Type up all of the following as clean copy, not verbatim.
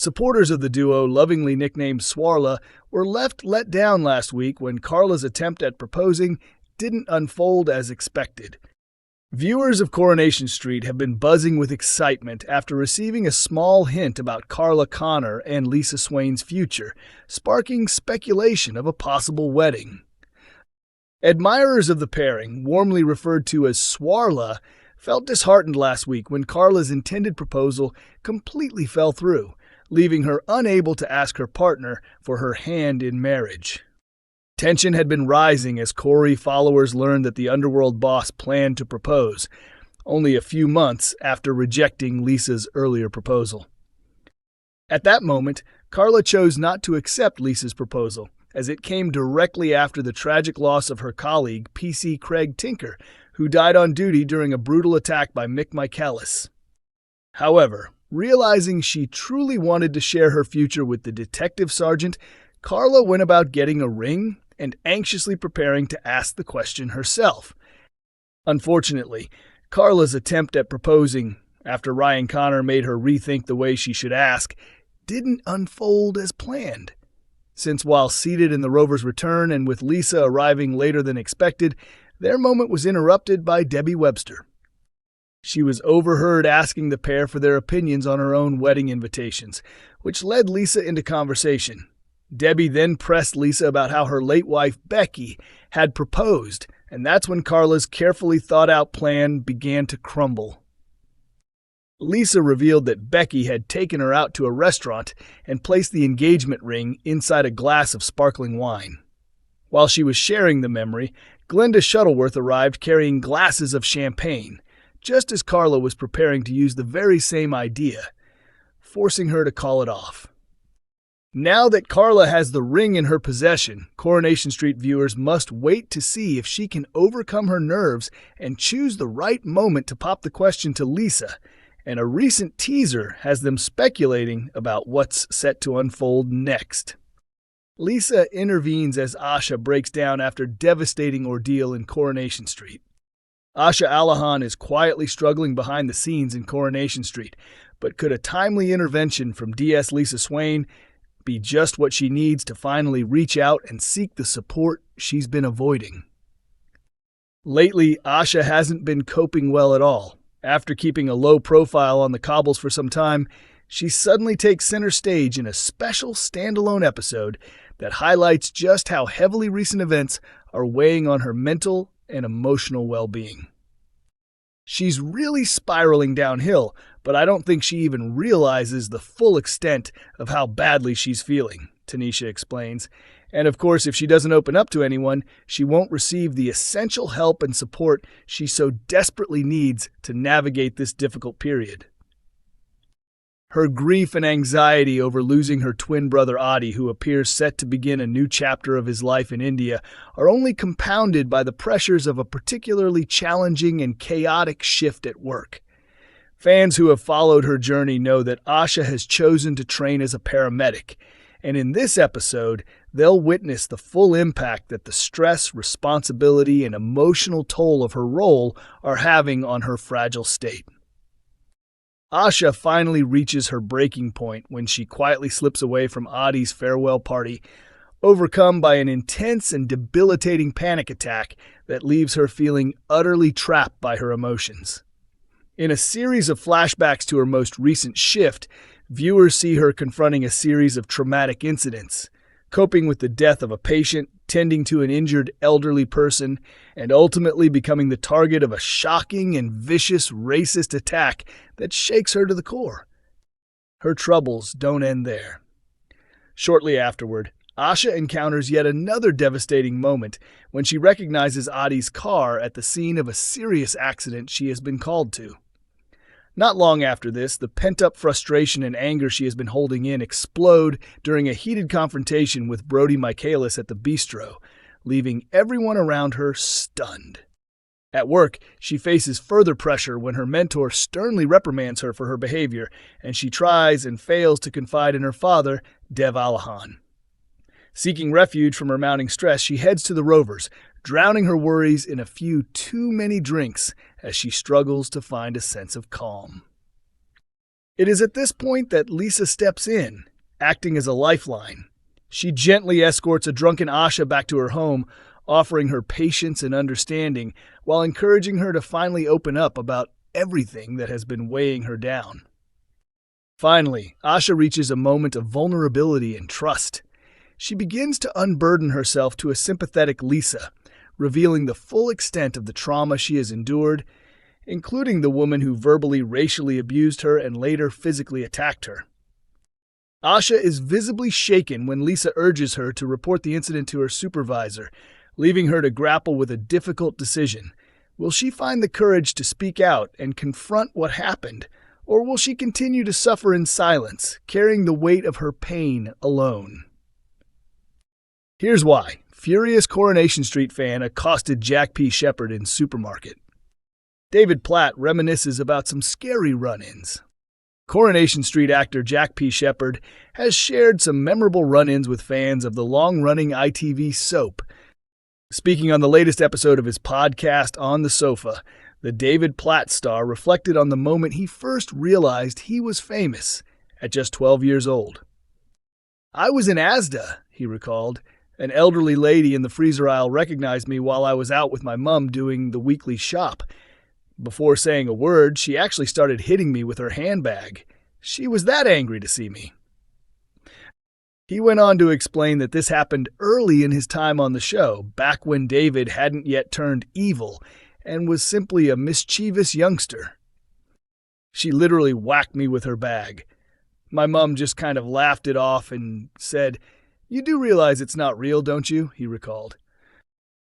Supporters of the duo, lovingly nicknamed Swarla, were left let down last week when Carla's attempt at proposing didn't unfold as expected. Viewers of Coronation Street have been buzzing with excitement after receiving a small hint about Carla Connor and Lisa Swain's future, sparking speculation of a possible wedding. Admirers of the pairing, warmly referred to as Swarla, felt disheartened last week when Carla's intended proposal completely fell through, leaving her unable to ask her partner for her hand in marriage. Tension had been rising as Corrie followers learned that the underworld boss planned to propose, only a few months after rejecting Lisa's earlier proposal. At that moment, Carla chose not to accept Lisa's proposal, as it came directly after the tragic loss of her colleague, PC Craig Tinker, who died on duty during a brutal attack by Mick Michaelis. However, realizing she truly wanted to share her future with the detective sergeant, Carla went about getting a ring and anxiously preparing to ask the question herself. Unfortunately, Carla's attempt at proposing, after Ryan Connor made her rethink the way she should ask, didn't unfold as planned. Since while seated in the Rovers' return and with Lisa arriving later than expected, their moment was interrupted by Debbie Webster. She was overheard asking the pair for their opinions on her own wedding invitations, which led Lisa into conversation. Debbie then pressed Lisa about how her late wife, Becky, had proposed, and that's when Carla's carefully thought-out plan began to crumble. Lisa revealed that Becky had taken her out to a restaurant and placed the engagement ring inside a glass of sparkling wine. While she was sharing the memory, Glenda Shuttleworth arrived carrying glasses of champagne, just as Carla was preparing to use the very same idea, forcing her to call it off. Now that Carla has the ring in her possession, Coronation Street viewers must wait to see if she can overcome her nerves and choose the right moment to pop the question to Lisa, and a recent teaser has them speculating about what's set to unfold next. Lisa intervenes as Asha breaks down after devastating ordeal in Coronation Street. Asha Alahan is quietly struggling behind the scenes in Coronation Street, but could a timely intervention from DS Lisa Swain be just what she needs to finally reach out and seek the support she's been avoiding? Lately, Asha hasn't been coping well at all. After keeping a low profile on the cobbles for some time, she suddenly takes center stage in a special standalone episode that highlights just how heavily recent events are weighing on her mental and emotional well-being. She's really spiraling downhill, but I don't think she even realizes the full extent of how badly she's feeling, Tanisha explains. And of course, if she doesn't open up to anyone, she won't receive the essential help and support she so desperately needs to navigate this difficult period. Her grief and anxiety over losing her twin brother Adi, who appears set to begin a new chapter of his life in India, are only compounded by the pressures of a particularly challenging and chaotic shift at work. Fans who have followed her journey know that Asha has chosen to train as a paramedic, and in this episode, they'll witness the full impact that the stress, responsibility, and emotional toll of her role are having on her fragile state. Asha finally reaches her breaking point when she quietly slips away from Adi's farewell party, overcome by an intense and debilitating panic attack that leaves her feeling utterly trapped by her emotions. In a series of flashbacks to her most recent shift, viewers see her confronting a series of traumatic incidents, coping with the death of a patient, tending to an injured elderly person, and ultimately becoming the target of a shocking and vicious racist attack that shakes her to the core. Her troubles don't end there. Shortly afterward, Asha encounters yet another devastating moment when she recognizes Adi's car at the scene of a serious accident she has been called to. Not long after this, the pent-up frustration and anger she has been holding in explode during a heated confrontation with Brody Michaelis at the bistro, leaving everyone around her stunned. At work, she faces further pressure when her mentor sternly reprimands her for her behavior, and she tries and fails to confide in her father, Dev Alahan. Seeking refuge from her mounting stress, she heads to the Rovers, drowning her worries in a few too many drinks as she struggles to find a sense of calm. It is at this point that Lisa steps in, acting as a lifeline. She gently escorts a drunken Asha back to her home, offering her patience and understanding while encouraging her to finally open up about everything that has been weighing her down. Finally, Asha reaches a moment of vulnerability and trust. She begins to unburden herself to a sympathetic Lisa, revealing the full extent of the trauma she has endured, including the woman who verbally racially abused her and later physically attacked her. Asha is visibly shaken when Lisa urges her to report the incident to her supervisor, leaving her to grapple with a difficult decision. Will she find the courage to speak out and confront what happened, or will she continue to suffer in silence, carrying the weight of her pain alone? Here's why. Furious Coronation Street fan accosted Jack P. Shepard in supermarket. David Platt reminisces about some scary run-ins. Coronation Street actor Jack P. Shepard has shared some memorable run-ins with fans of the long-running ITV soap. Speaking on the latest episode of his podcast On the Sofa, the David Platt star reflected on the moment he first realized he was famous at just 12 years old. "I was in Asda," he recalled. "An elderly lady in the freezer aisle recognized me while I was out with my mum doing the weekly shop. Before saying a word, she actually started hitting me with her handbag. She was that angry to see me." He went on to explain that this happened early in his time on the show, back when David hadn't yet turned evil and was simply a mischievous youngster. "She literally whacked me with her bag. My mum just kind of laughed it off and said, 'You do realize it's not real, don't you?'" he recalled.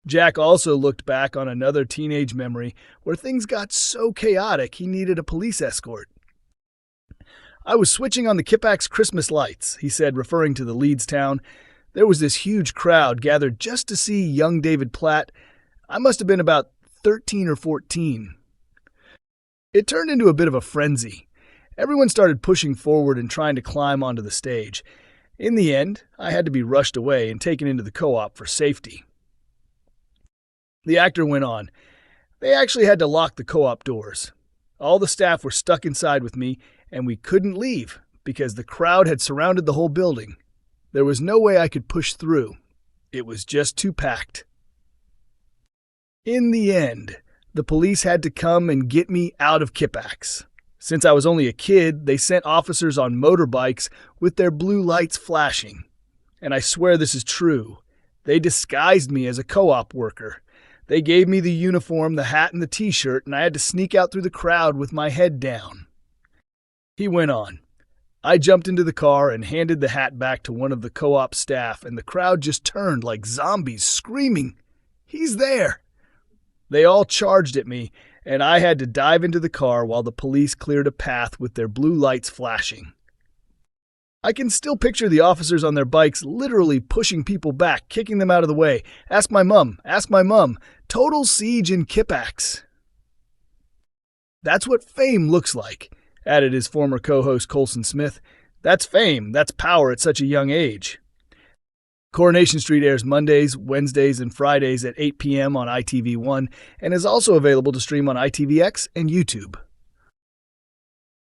Jack also looked back on another teenage memory where things got so chaotic he needed a police escort. "I was switching on the Kipax Christmas lights," he said, referring to the Leeds town. "There was this huge crowd gathered just to see young David Platt. I must have been about 13 or 14. It turned into a bit of a frenzy. Everyone started pushing forward and trying to climb onto the stage. In the end, I had to be rushed away and taken into the co-op for safety." The actor went on. "They actually had to lock the co-op doors. All the staff were stuck inside with me, and we couldn't leave because the crowd had surrounded the whole building. There was no way I could push through. It was just too packed." In the end, the police had to come and get me out of Kipax. Since I was only a kid, they sent officers on motorbikes with their blue lights flashing. And I swear this is true. They disguised me as a co-op worker. They gave me the uniform, the hat, and the t-shirt, and I had to sneak out through the crowd with my head down. He went on. "I jumped into the car and handed the hat back to one of the co-op staff, and the crowd just turned like zombies, screaming, 'He's there!' They all charged at me, and I had to dive into the car while the police cleared a path with their blue lights flashing. I can still picture the officers on their bikes literally pushing people back, kicking them out of the way. Ask my mum, ask my mum. Total siege in Kipax." "That's what fame looks like," added his former co-host Colson Smith. "That's fame, that's power at such a young age." Coronation Street airs Mondays, Wednesdays, and Fridays at 8 p.m. on ITV1 and is also available to stream on ITVX and YouTube.